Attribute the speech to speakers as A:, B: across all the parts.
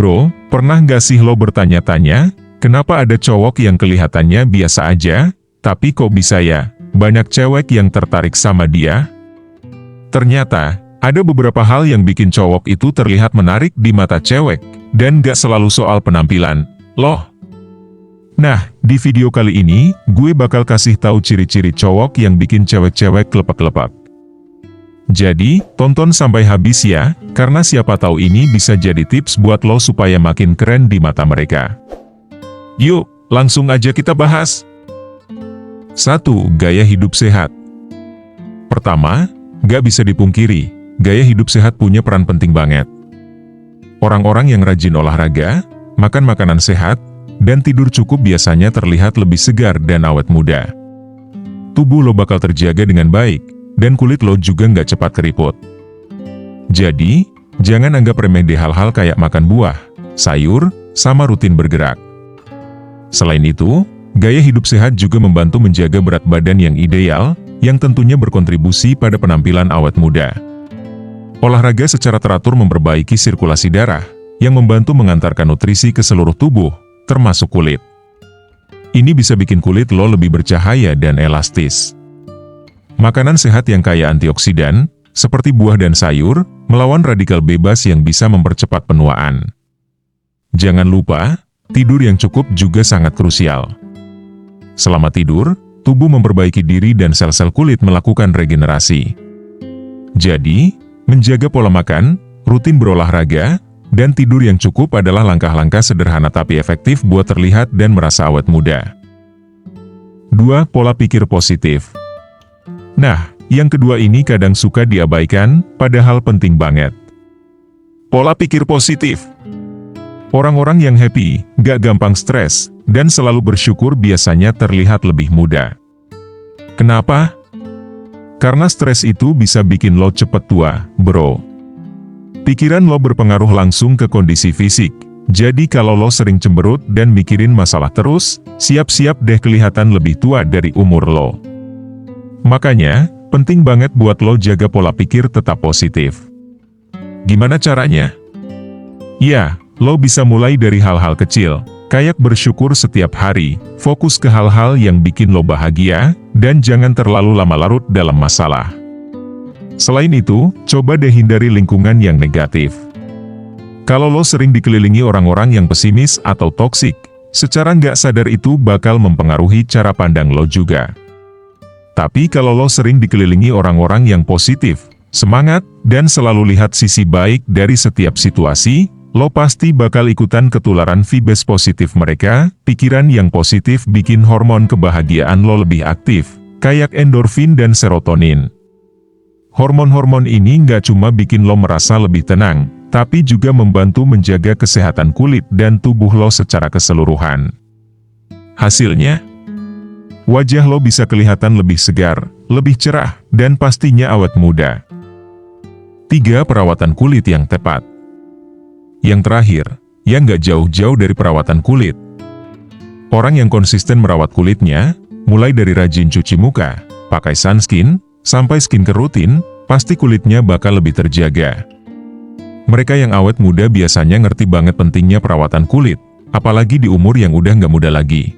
A: Bro, pernah nggak sih lo bertanya-tanya, kenapa ada cowok yang kelihatannya biasa aja, tapi kok bisa ya, banyak cewek yang tertarik sama dia? Ternyata, ada beberapa hal yang bikin cowok itu terlihat menarik di mata cewek, dan nggak selalu soal penampilan, loh. Nah, di video kali ini, gue bakal kasih tahu ciri-ciri cowok yang bikin cewek-cewek kelepak-kelepak. Jadi, tonton sampai habis ya, karena siapa tahu ini bisa jadi tips buat lo supaya makin keren di mata mereka. Yuk, langsung aja kita bahas. 1. Gaya hidup sehat. Pertama, gak bisa dipungkiri, gaya hidup sehat punya peran penting banget. Orang-orang yang rajin olahraga, makan makanan sehat, dan tidur cukup biasanya terlihat lebih segar dan awet muda. Tubuh lo bakal terjaga dengan baik, dan kulit lo juga nggak cepat keriput. Jadi, jangan anggap remeh deh hal-hal kayak makan buah, sayur, sama rutin bergerak. Selain itu, gaya hidup sehat juga membantu menjaga berat badan yang ideal, yang tentunya berkontribusi pada penampilan awet muda. Olahraga secara teratur memperbaiki sirkulasi darah, yang membantu mengantarkan nutrisi ke seluruh tubuh, termasuk kulit. Ini bisa bikin kulit lo lebih bercahaya dan elastis. Makanan sehat yang kaya antioksidan, seperti buah dan sayur, melawan radikal bebas yang bisa mempercepat penuaan. Jangan lupa, tidur yang cukup juga sangat krusial. Selama tidur, tubuh memperbaiki diri dan sel-sel kulit melakukan regenerasi. Jadi, menjaga pola makan, rutin berolahraga, dan tidur yang cukup adalah langkah-langkah sederhana tapi efektif buat terlihat dan merasa awet muda. 2. Pola pikir positif. Nah, yang kedua ini kadang suka diabaikan, padahal penting banget. Pola pikir positif. Orang-orang yang happy, gak gampang stres, dan selalu bersyukur biasanya terlihat lebih muda. Kenapa? Karena stres itu bisa bikin lo cepet tua, bro. Pikiran lo berpengaruh langsung ke kondisi fisik, jadi kalau lo sering cemberut dan mikirin masalah terus, siap-siap deh kelihatan lebih tua dari umur lo. Makanya, penting banget buat lo jaga pola pikir tetap positif. Gimana caranya? Ya, lo bisa mulai dari hal-hal kecil, kayak bersyukur setiap hari, fokus ke hal-hal yang bikin lo bahagia, dan jangan terlalu lama larut dalam masalah. Selain itu, coba deh hindari lingkungan yang negatif. Kalau lo sering dikelilingi orang-orang yang pesimis atau toksik, secara nggak sadar itu bakal mempengaruhi cara pandang lo juga. Tapi kalau lo sering dikelilingi orang-orang yang positif, semangat, dan selalu lihat sisi baik dari setiap situasi, lo pasti bakal ikutan ketularan vibes positif mereka. Pikiran yang positif bikin hormon kebahagiaan lo lebih aktif, kayak endorfin dan serotonin. Hormon-hormon ini nggak cuma bikin lo merasa lebih tenang, tapi juga membantu menjaga kesehatan kulit dan tubuh lo secara keseluruhan. Hasilnya, wajah lo bisa kelihatan lebih segar, lebih cerah, dan pastinya awet muda. 3. Perawatan kulit yang tepat. Yang terakhir, yang nggak jauh-jauh dari perawatan kulit. Orang yang konsisten merawat kulitnya, mulai dari rajin cuci muka, pakai sunscreen, sampai skincare rutin, pasti kulitnya bakal lebih terjaga. Mereka yang awet muda biasanya ngerti banget pentingnya perawatan kulit, apalagi di umur yang udah nggak muda lagi.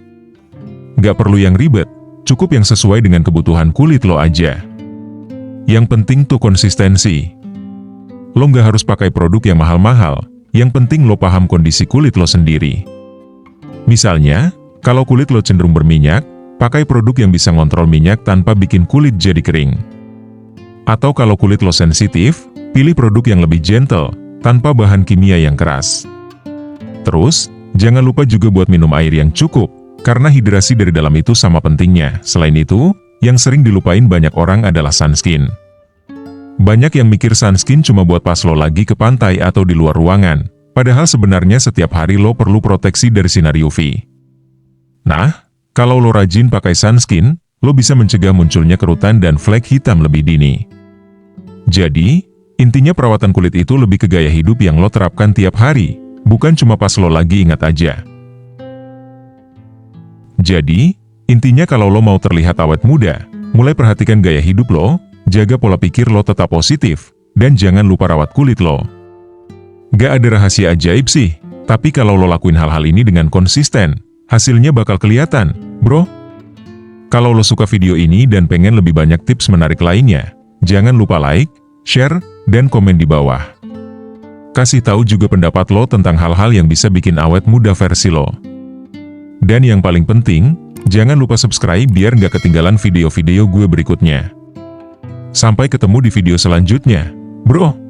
A: Nggak perlu yang ribet, cukup yang sesuai dengan kebutuhan kulit lo aja. Yang penting tuh konsistensi. Lo nggak harus pakai produk yang mahal-mahal, yang penting lo paham kondisi kulit lo sendiri. Misalnya, kalau kulit lo cenderung berminyak, pakai produk yang bisa ngontrol minyak tanpa bikin kulit jadi kering. Atau kalau kulit lo sensitif, pilih produk yang lebih gentle, tanpa bahan kimia yang keras. Terus, jangan lupa juga buat minum air yang cukup, karena hidrasi dari dalam itu sama pentingnya. Selain itu, yang sering dilupain banyak orang adalah sunscreen. Banyak yang mikir sunscreen cuma buat pas lo lagi ke pantai atau di luar ruangan, padahal sebenarnya setiap hari lo perlu proteksi dari sinar UV. Nah, kalau lo rajin pakai sunscreen, lo bisa mencegah munculnya kerutan dan flek hitam lebih dini. Jadi, intinya perawatan kulit itu lebih ke gaya hidup yang lo terapkan tiap hari, bukan cuma pas lo lagi ingat aja. Jadi, intinya kalau lo mau terlihat awet muda, mulai perhatikan gaya hidup lo, jaga pola pikir lo tetap positif, dan jangan lupa rawat kulit lo. Gak ada rahasia ajaib sih, Tapi kalau lo lakuin hal-hal ini dengan konsisten, hasilnya bakal kelihatan, bro. Kalau lo suka video ini dan pengen lebih banyak tips menarik lainnya, jangan lupa like, share, dan komen di bawah. Kasih tahu juga pendapat lo tentang hal-hal yang bisa bikin awet muda versi lo. Dan yang paling penting, jangan lupa subscribe biar nggak ketinggalan video-video gue berikutnya. Sampai ketemu di video selanjutnya, bro.